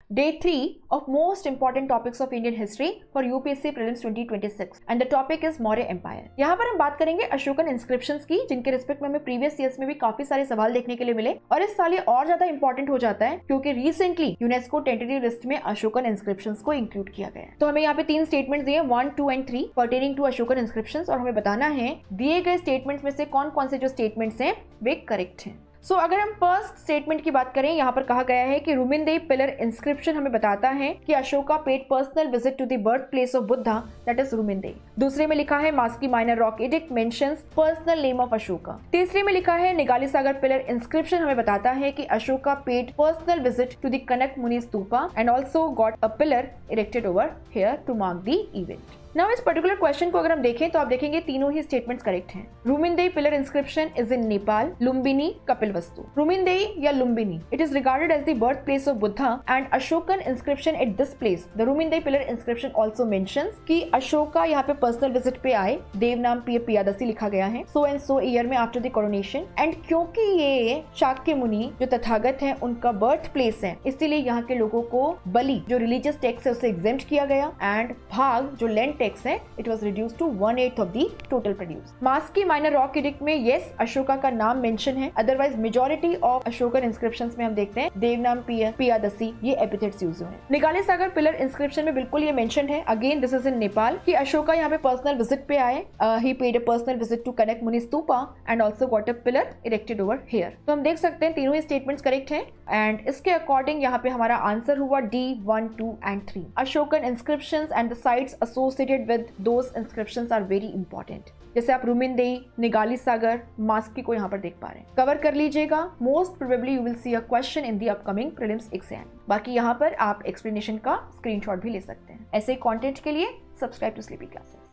Day 3 of most important topics of Indian history for UPSC Prelims 2026 and the topic is Maurya Empire। यहाँ पर हम बात करेंगे Ashokan inscriptions की, जिनके रिस्पेक्ट में हमें प्रीवियस ईयर्स में भी काफी सारे सवाल देखने के लिए मिले और इस साल ये और ज्यादा इंपॉर्टेंट हो जाता है क्योंकि रिसेंटली यूनेस्को टेंटेटिव लिस्ट में अशोकन इंस्क्रिप्शंस को इंक्लूड किया गया है। तो हमें यहाँ पे 3 स्टेटमेंट्स दिए 1, 2 and 3 pertaining to Ashokan inscriptions और हमें बताना है दिए गए स्टेटमेंट्स में से कौन कौन से जो स्टेटमेंट्स हैं वे करेक्ट हैं। सो अगर हम फर्स्ट स्टेटमेंट की बात करें, यहाँ पर कहा गया है कि रुमिनदेई पिलर इंस्क्रिप्शन हमें बताता है कि Ashoka paid personal visit to the birth place of Buddha, that is Rummindei. दूसरे में लिखा है Maski minor rock edict mentions personal name of Ashoka. तीसरे में लिखा है निगाली सागर पिलर इंस्क्रिप्शन हमें बताता है कि Ashoka paid personal visit to the Kanak Muni stupa and also got a pillar erected over here to mark the event. Now इस पर्टिकुलर क्वेश्चन को अगर हम देखें तो आप देखेंगे तीनों ही स्टेटमेंट्स करेक्ट हैं। Rummindei pillar inscription is in Nepal, Lumbini, Kapilavastu. Rummindei या Lumbini, it is regarded as the birth place of Buddha and Ashokan inscription at this place. The Rummindei pillar inscription also mentions कि अशोका यहाँ पे पर्सनल विजिट पे आए, देव नाम पियादसी लिखा गया है, सो एंड सो ईयर में आफ्टर द कोरोनेशन। एंड क्योंकि ये शाक्य मुनि जो तथागत है उनका बर्थ प्लेस है, इसीलिए यहाँ के लोगों को बलि जो रिलीजियस टैक्स है उससे एग्जेम्प्ट किया गया एंड भाग जो लैंड टैक्स है it was reduced to 1/8 of the total produce। Maski minor rock edict में यस अशोका का नाम मेंशन है, otherwise majority of Ashokan inscriptions में हम देखते हैं देव नाम पियादसी ये एपिथेट्स यूज हुए हैं। निगाली सागर पिलर इंस्क्रिप्शन में बिल्कुल ये मेंशन है, again this is in Nepal, कि अशोका यहाँ पे पर्सनल विजिट पे आए, he paid a personal visit to Kanak Muni stupa and also got a pillar erected over here. तो हम देख सकते हैं तीनों ही स्टेटमेंट्स करेक्ट हैं एंड इसके अकॉर्डिंग यहाँ पे हमारा आंसर हुआ D 1, 2 and 3। Ashokan inscriptions and the sites associated with those inscriptions are very important. जैसे आप रुमिनदेई, निगाली सागर, मास्की को यहाँ पर देख पा रहे हैं, कवर कर लीजिएगा। Most probably you will see a question in the upcoming prelims exam. बाकी यहाँ पर आप एक्सप्लेनेशन का स्क्रीनशॉट भी ले सकते हैं। ऐसे कंटेंट के लिए सब्सक्राइब टू स्लीपी क्लासेस।